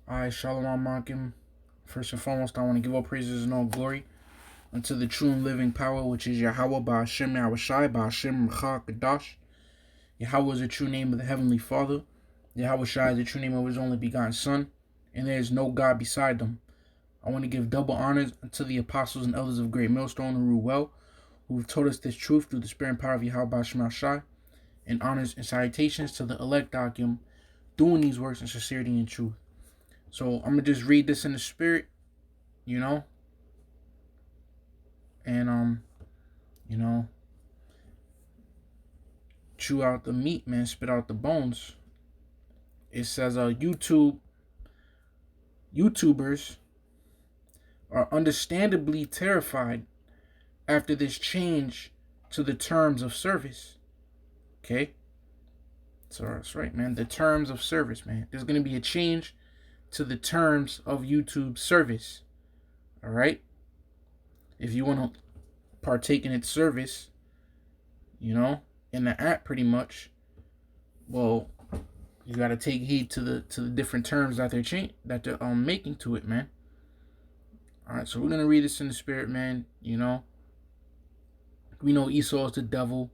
I, Shalom Makim. First and foremost, I want to give all praises and all glory unto the true and living power, which is Yahweh Ba'Hashem Yahushai Ba'Hashem Rcha Kadash. Yahweh is the true name of the Heavenly Father. Yahushai is the true name of His only begotten Son, and there is no God beside them. I want to give double honors unto the apostles and elders of Great Millstone who rule well, who have taught us this truth through the spirit and power of Yahweh Ba'Hashem Yahushai, and honors and salutations to the elect Akim, doing these works in sincerity and truth. So I'm gonna just read this in the spirit, you know, and chew out the meat, man, spit out the bones. It says YouTubers are understandably terrified after this change to the terms of service. Okay? So that's right, man. The terms of service, man. There's gonna be a change to the terms of YouTube service. All right? If you want to partake in its service, in the app pretty much, well, you got to take heed to the different terms that they're making to it, man. All right, so we're going to read this in the spirit, man. We know Esau is the devil.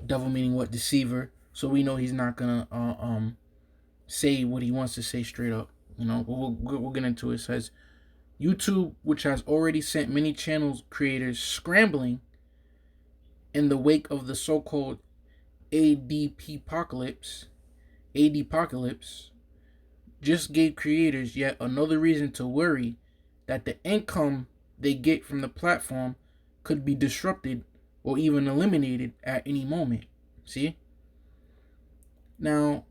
Devil meaning what? Deceiver. So we know he's not going to say what he wants to say straight up. But we'll get into it. It says, YouTube, which has already sent many channel creators scrambling in the wake of the so-called ADPocalypse, just gave creators yet another reason to worry that the income they get from the platform could be disrupted or even eliminated at any moment. See? Now,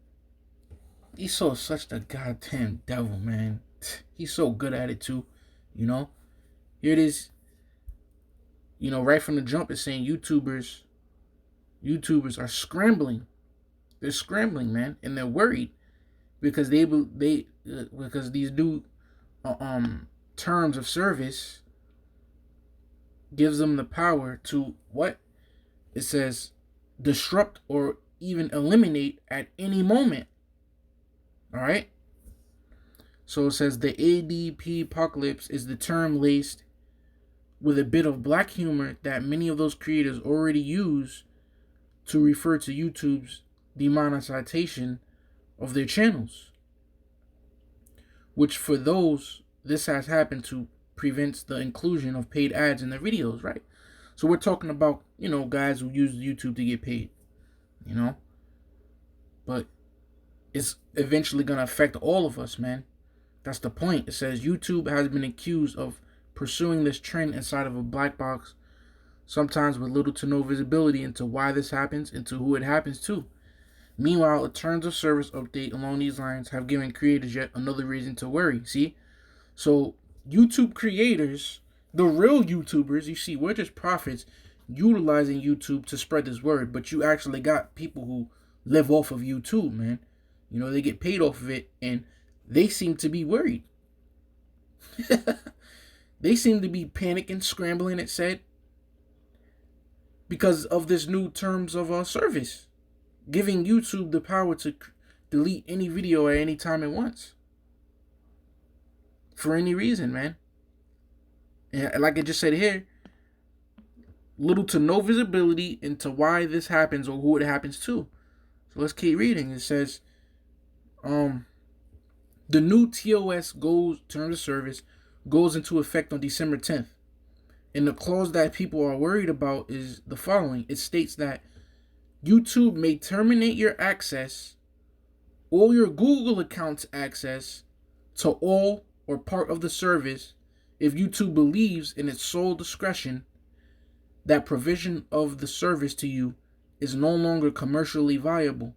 Esau is such the goddamn devil, man. He's so good at it too. Here it is. Right from the jump, it's saying YouTubers are scrambling. They're scrambling, man, and they're worried because because these new terms of service gives them the power to what? It says disrupt or even eliminate at any moment. All right. So it says the ADPocalypse is the term laced with a bit of black humor that many of those creators already use to refer to YouTube's demonetization of their channels. Which for those, this has happened to prevents the inclusion of paid ads in their videos, right? So we're talking about, guys who use YouTube to get paid, But it's eventually going to affect all of us, man. That's the point. It says YouTube has been accused of pursuing this trend inside of a black box, sometimes with little to no visibility into why this happens and to who it happens to. Meanwhile, a terms of service update along these lines have given creators yet another reason to worry. See? So YouTube creators, the real YouTubers, you see, we're just prophets utilizing YouTube to spread this word, but you actually got people who live off of YouTube, man. They get paid off of it, and they seem to be worried. They seem to be panicking, scrambling, it said, because of this new terms of service, giving YouTube the power to delete any video at any time it wants. For any reason, man. And like I just said here, little to no visibility into why this happens or who it happens to. So let's keep reading. It says, the new TOS terms of service goes into effect on December 10th. And the clause that people are worried about is the following. It states that YouTube may terminate your access or your Google account's access to all or part of the service if YouTube believes in its sole discretion that provision of the service to you is no longer commercially viable.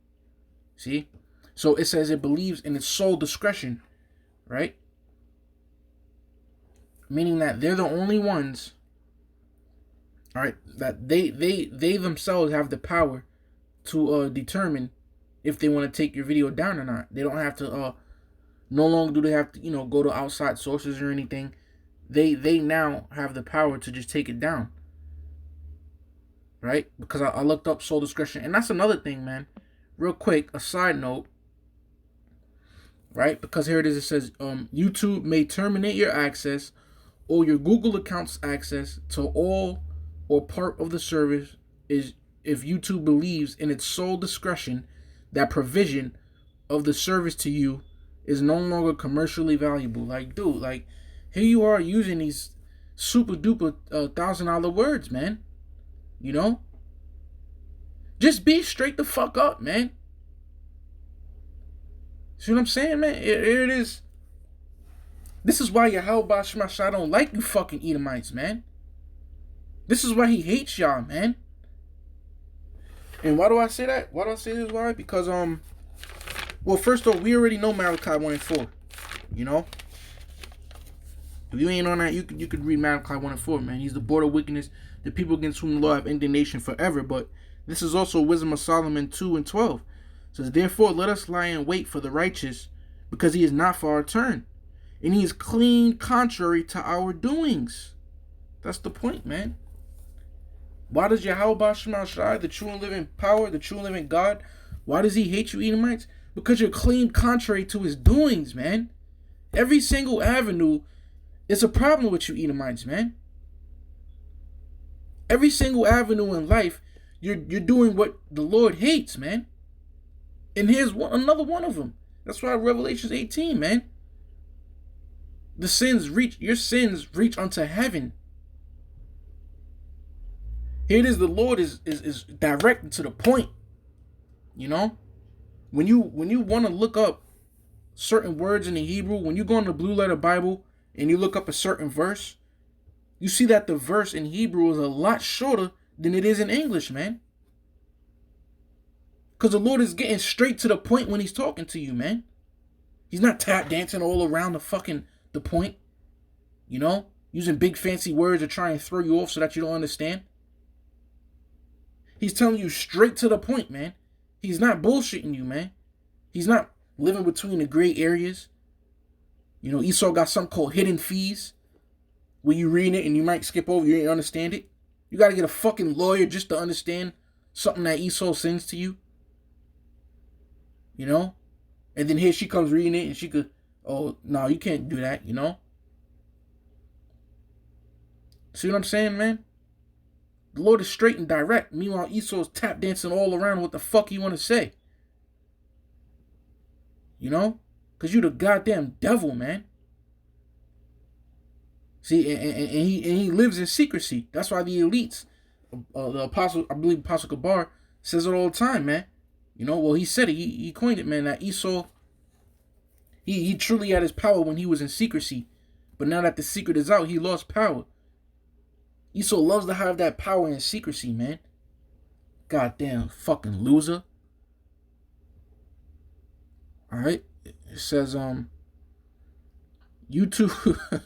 See? So it says it believes in its sole discretion, right? Meaning that they're the only ones, all right, that they themselves have the power to determine if they want to take your video down or not. They don't have to no longer do they have to go to outside sources or anything. They now have the power to just take it down, right? Because I looked up sole discretion, and that's another thing, man. Real quick, a side note. right? Because here it is. It says YouTube may terminate your access or your Google account's access to all or part of the service is if YouTube believes in its sole discretion that provision of the service to you is no longer commercially valuable. Like, dude, like, here you are using these super duper $1,000 words, man. You know? Just be straight the fuck up, man. See what I'm saying, man? Here it is. This is why Yahweh Shemashah don't like you fucking Edomites, man. This is why he hates y'all, man. And why do I say that? Why do I say this? Why? Because, well, first off, we already know Malachi 1 and 4. You know? If you ain't on that, you could read Malachi 1 and 4, man. He's the border of wickedness, the people against whom the Lord have indignation forever. But this is also Wisdom of Solomon 2 and 12. It says, therefore, let us lie in wait for the righteous, because he is not for our turn, and he is clean contrary to our doings. That's the point, man. Why does Yahweh Shemashah, the true and living power, the true and living God, why does he hate you Edomites? Because you're clean contrary to his doings, man. Every single avenue is a problem with you Edomites, man. Every single avenue in life, you're doing what the Lord hates, man. And here's another one of them. That's why Revelation 18, man. Your sins reach unto heaven. Here it is, the Lord is direct to the point. You know? When you want to look up certain words in the Hebrew, when you go in the Blue Letter Bible and you look up a certain verse, you see that the verse in Hebrew is a lot shorter than it is in English, man. Because the Lord is getting straight to the point when he's talking to you, man. He's not tap dancing all around the point. You know? Using big fancy words to try and throw you off so that you don't understand. He's telling you straight to the point, man. He's not bullshitting you, man. He's not living between the gray areas. You know, Esau got something called hidden fees, where you read it and you might skip over, you didn't understand it. You got to get a fucking lawyer just to understand something that Esau sends to you. You know? And then here she comes reading it and she could, oh, no, you can't do that, you know? See what I'm saying, man? The Lord is straight and direct. Meanwhile, Esau's tap dancing all around what the fuck he want to say. You know? Because you the goddamn devil, man. See, and he lives in secrecy. That's why the elites, the apostle, I believe Apostle Kabar says it all the time, man. You know, well, he said it. He coined it, man, that Esau, he truly had his power when he was in secrecy. But now that the secret is out, he lost power. Esau loves to have that power in secrecy, man. Goddamn fucking loser. Alright. It says, YouTube.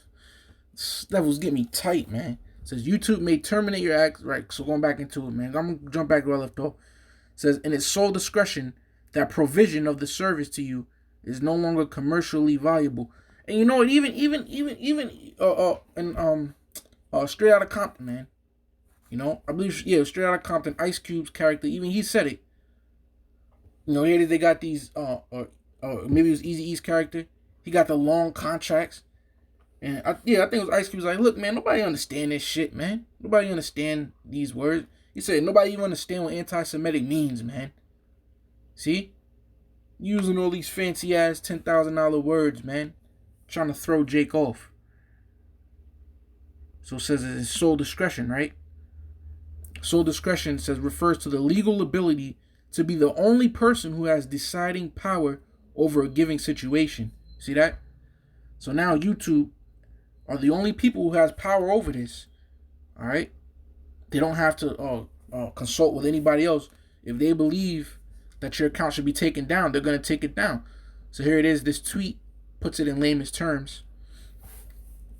Levels get me tight, man. It says, YouTube may terminate your act. Right, so going back into it, man. I'm going to jump back where I left off. It says, in its sole discretion, that provision of the service to you is no longer commercially valuable. And you know what? Even Straight Outta Compton, man. You know, I believe, yeah, Straight Outta Compton, Ice Cube's character, even he said it. You know, here they got these, maybe it was Eazy-E's character. He got the long contracts. And I think it was Ice Cube's like, look, man, nobody understand this shit, man. Nobody understand these words. He said, nobody even understand what anti-Semitic means, man. See? Using all these fancy-ass $10,000 words, man. Trying to throw Jake off. So it says it's sole discretion, right? Sole discretion says refers to the legal ability to be the only person who has deciding power over a given situation. See that? So now YouTube are the only people who has power over this. All right? They don't have to consult with anybody else. If they believe that your account should be taken down, they're going to take it down. So here it is. This tweet puts it in layman's terms.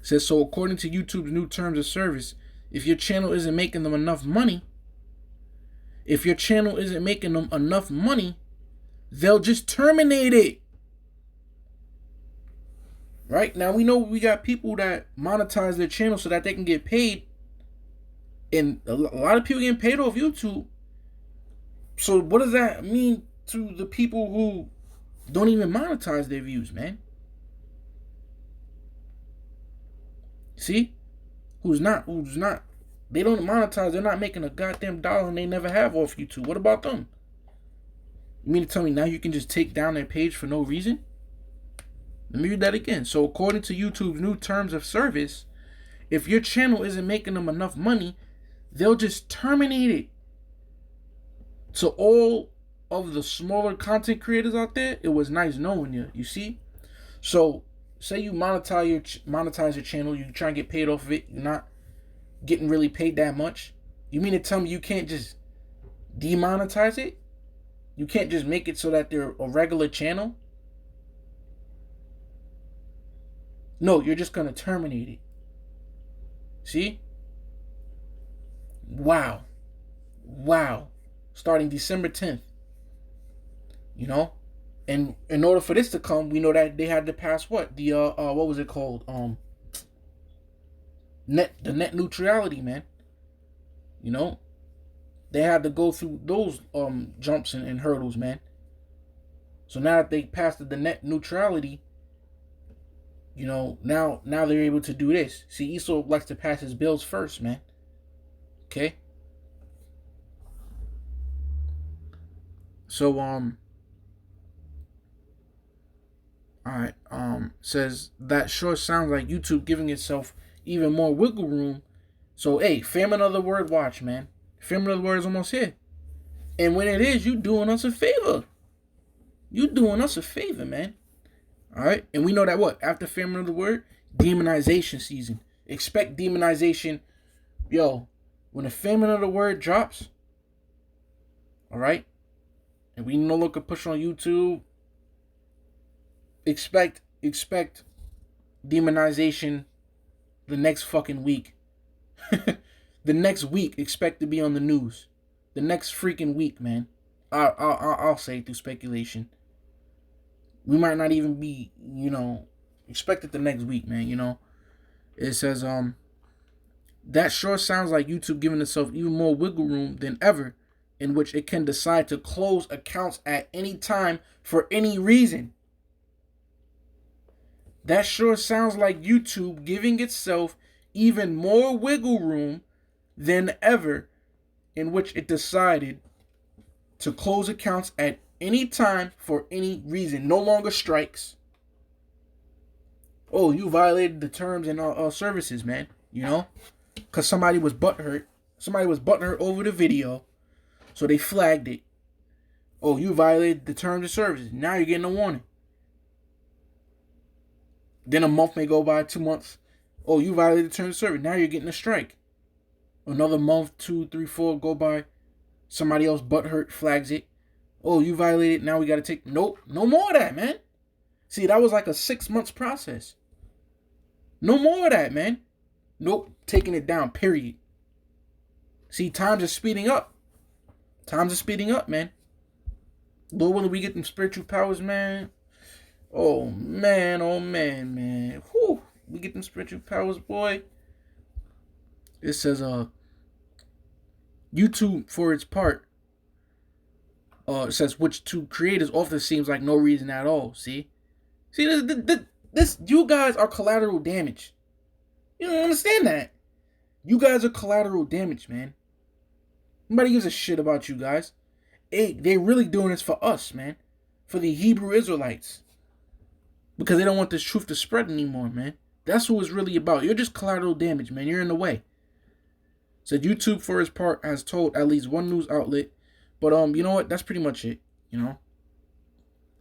It says, so according to YouTube's new terms of service, if your channel isn't making them enough money, they'll just terminate it. Right? Now, we know we got people that monetize their channel so that they can get paid. And a lot of people getting paid off YouTube. So what does that mean to the people who don't even monetize their views, man. See? Who's not, they don't monetize, they're not making a goddamn dollar and they never have off YouTube. What about them? You mean to tell me now you can just take down their page for no reason? Let me read that again. So according to YouTube's new terms of service, if your channel isn't making them enough money, they'll just terminate it. To all of the smaller content creators out there, it was nice knowing you. You see? So say you monetize your channel, you try and get paid off of it, you're not getting really paid that much. You mean to tell me you can't just demonetize it? You can't just make it so that they're a regular channel? No, you're just gonna terminate it. See? Wow. Starting December 10th. You know? And in order for this to come, we know that they had to pass what? The what was it called? The net neutrality, man. You know? They had to go through those jumps and hurdles, man. So now that they passed the net neutrality, you know, now they're able to do this. See, Esau likes to pass his bills first, man. Okay? So alright, says that sure sounds like YouTube giving itself even more wiggle room. So hey, Famine of the Word Watch, man. Famine of the Word is almost here. And when it is, you doing us a favor. You doing us a favor, man. Alright? And we know that what? After Famine of the Word, demonization season. Expect demonization. Yo, when the Famine of the Word drops, alright? And we no longer push on YouTube, expect demonization the next fucking week. The next week, expect to be on the news. The next freaking week, man. I'll say through speculation. We might not even be, you know, expect it the next week, man, you know. It says, that sure sounds like YouTube giving itself even more wiggle room than ever, in which it can decide to close accounts at any time for any reason. That sure sounds like YouTube giving itself even more wiggle room than ever, in which it decided to close accounts at any time for any reason. No longer strikes. Oh, you violated the terms and services, man. You know? Because somebody was butthurt. Somebody was butthurt over the video. So they flagged it. Oh, you violated the terms of services. Now you're getting a warning. Then a month may go by, 2 months. Oh, you violated the terms of service. Now you're getting a strike. Another month, 2, 3, 4 go by. Somebody else butthurt flags it. Oh, you violated. Now we got to take. Nope. No more of that, man. See, that was like a 6 months process. No more of that, man. Nope. Taking it down, period. See, times are speeding up. Times are speeding up, man. Lord, when we get them spiritual powers, man. Oh, man. Man. Whew. We get them spiritual powers, boy. It says, YouTube, for its part, it says, which to creators often seems like no reason at all. See, this you guys are collateral damage. You don't understand that. You guys are collateral damage, man. Nobody gives a shit about you guys. Hey, they're really doing this for us, man. For the Hebrew Israelites. Because they don't want this truth to spread anymore, man. That's what it's really about. You're just collateral damage, man. You're in the way. Said YouTube, for its part, has told at least one news outlet. But, you know what? That's pretty much it. You know?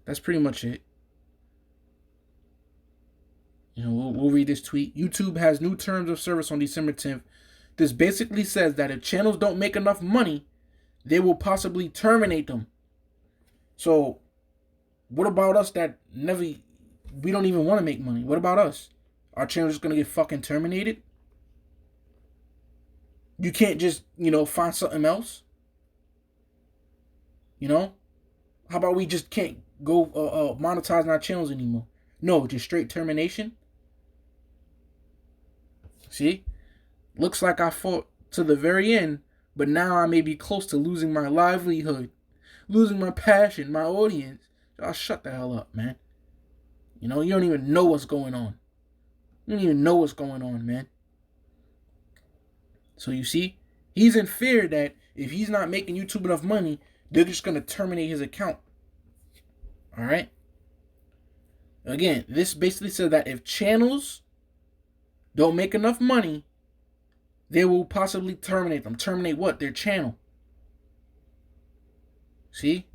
That's pretty much it. You know, we'll read this tweet. YouTube has new terms of service on December 10th. This basically says that if channels don't make enough money, they will possibly terminate them. So, what about us that we don't even want to make money? What about us? Our channel's just going to get fucking terminated? You can't just, you know, find something else? You know? How about we just can't go monetize our channels anymore? No, just straight termination? See? Looks like I fought to the very end, but now I may be close to losing my livelihood, losing my passion, my audience, Y'all shut the hell up, man. You know, you don't even know what's going on. You don't even know what's going on, man. So you see, he's in fear that if he's not making YouTube enough money, they're just going to terminate his account. All right? Again, this basically says that if channels don't make enough money, they will possibly terminate them. Terminate what? Their channel. See?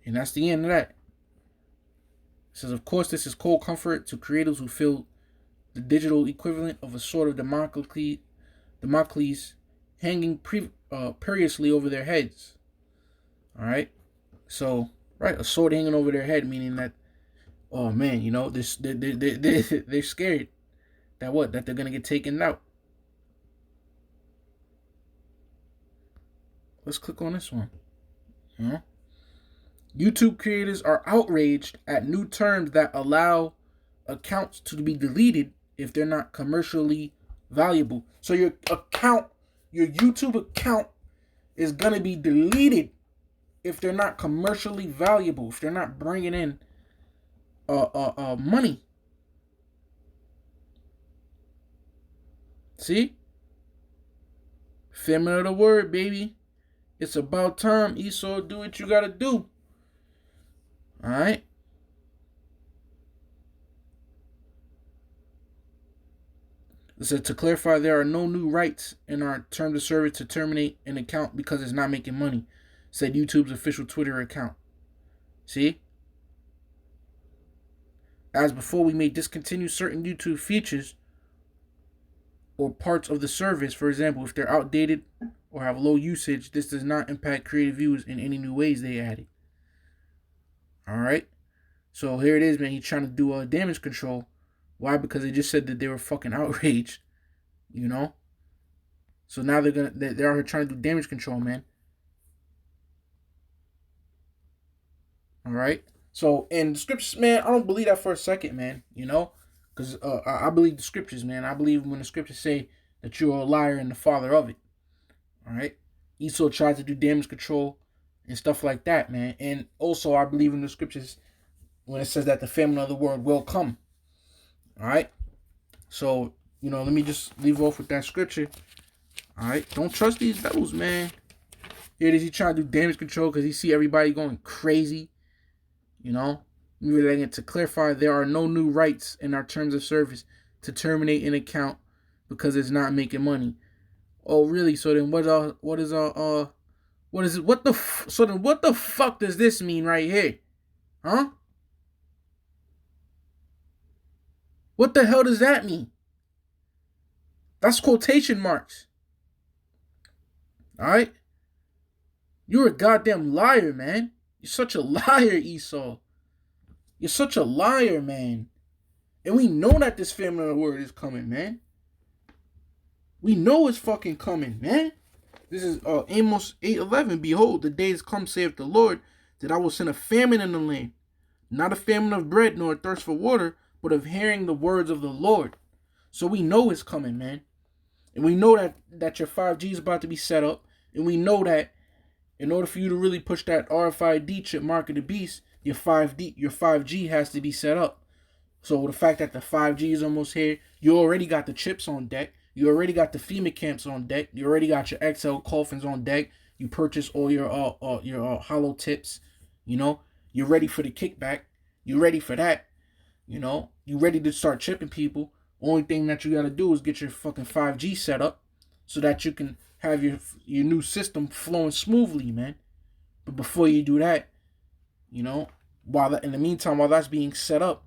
And that's the end of that. It says, of course, this is cold comfort to creators who feel the digital equivalent of a sword of Damocles hanging perilously over their heads. All right? So, right, a sword hanging over their head, meaning that, oh man, you know, they're scared that what? That they're going to get taken out. Let's click on this one. YouTube creators are outraged at new terms that allow accounts to be deleted if they're not commercially valuable. So your YouTube account is going to be deleted if they're not commercially valuable, if they're not bringing in money. See? Family of the word, baby. It's about time, Esau. Do what you gotta do. Alright? It said, to clarify, there are no new rights in our terms of service to terminate an account because it's not making money, said YouTube's official Twitter account. See? As before, we may discontinue certain YouTube features or parts of the service. For example, if they're outdated or have low usage, this does not impact creative views in any new ways they added. Alright? So here it is, man. He's trying to do damage control. Why? Because they just said that they were fucking outraged. You know? So now they're out here trying to do damage control, man. Alright? So, in the scriptures, man, I don't believe that for a second, man. You know? Because I believe the scriptures, man. I believe when the scriptures say that you're a liar and the father of it. Alright? Esau tried to do damage control and stuff like that, man. And also, I believe in the scriptures when it says that the famine of the world will come. Alright? So, you know, let me just leave off with that scripture. Alright? Don't trust these devils, man. Here it is. He trying to do damage control because he see everybody going crazy. You know? Relating to clarify, there are no new rights in our terms of service to terminate an account because it's not making money. Oh, really? So then what the fuck does this mean right here? Huh? What the hell does that mean? That's quotation marks. Alright? You're a goddamn liar, man. You're such a liar, Esau. You're such a liar, man. And we know that this famine of the word is coming, man. We know it's fucking coming, man. This is Amos 8:11. Behold, the days come, saith the Lord, that I will send a famine in the land. Not a famine of bread, nor a thirst for water, but of hearing the words of the Lord. So we know it's coming, man. And we know that your 5G is about to be set up. And we know that in order for you to really push that RFID chip, Mark of the Beast, your 5G has to be set up. So the fact that the 5G is almost here, you already got the chips on deck. You already got the FEMA camps on deck. You already got your XL coffins on deck. You purchase all your hollow tips. You know, you're ready for the kickback. You're ready for that. You know, you ready to start chipping people. Only thing that you got to do is get your fucking 5G set up so that you can have your new system flowing smoothly, man. But before you do that, you know, in the meantime, while that's being set up,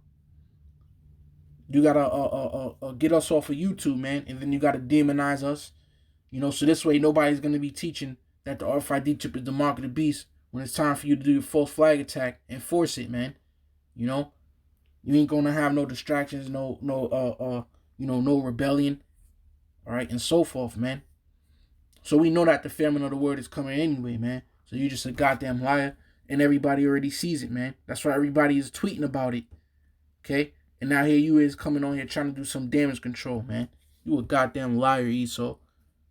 you gotta get us off of YouTube, man, and then you gotta demonize us, you know. So this way, nobody's gonna be teaching that the RFID chip is the mark of the beast when it's time for you to do your false flag attack. Enforce it, man. You know, you ain't gonna have no distractions, no rebellion, all right, and so forth, man. So we know that the famine of the word is coming anyway, man. So you're just a goddamn liar, and everybody already sees it, man. That's why everybody is tweeting about it, okay? And now here you is coming on here trying to do some damage control, man. You a goddamn liar, Esau.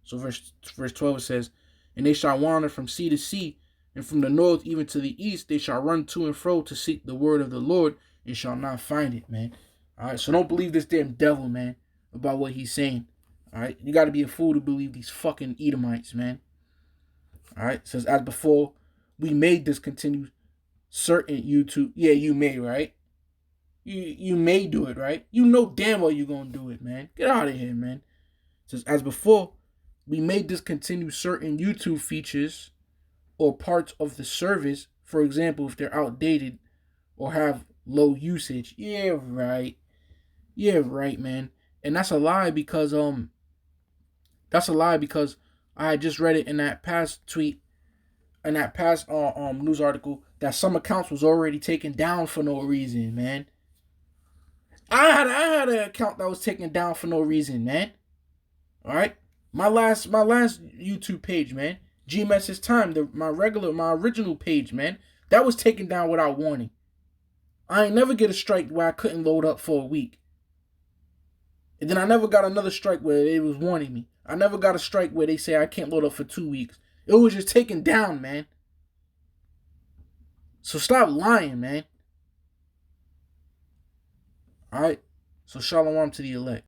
So verse 12 says, and they shall wander from sea to sea, And from the north even to the east, they shall run to and fro to seek the word of the Lord and shall not find it, man. All right, so don't believe this damn devil, man, about what he's saying. All right, you got to be a fool to believe these fucking Edomites, man. All right, it says, as before, we may discontinue certain YouTube. Yeah, you may, right? You may do it, right? You know damn well you're going to do it, man. Get out of here, man. It says, as before, we may discontinue certain YouTube features or parts of the service. For example, if they're outdated or have low usage. Yeah, right. Yeah, right, man. And that's a lie because I had just read it in that past tweet, in that past news article, that some accounts was already taken down for no reason, man. I had an account that was taken down for no reason, man. All right, my last YouTube page, man. GMS's time, my original page, man. That was taken down without warning. I ain't never get a strike where I couldn't load up for a week. And then I never got another strike where it was warning me. I never got a strike where they say I can't load up for 2 weeks. It was just taken down, man. So stop lying, man. Alright? So shalom to the elect.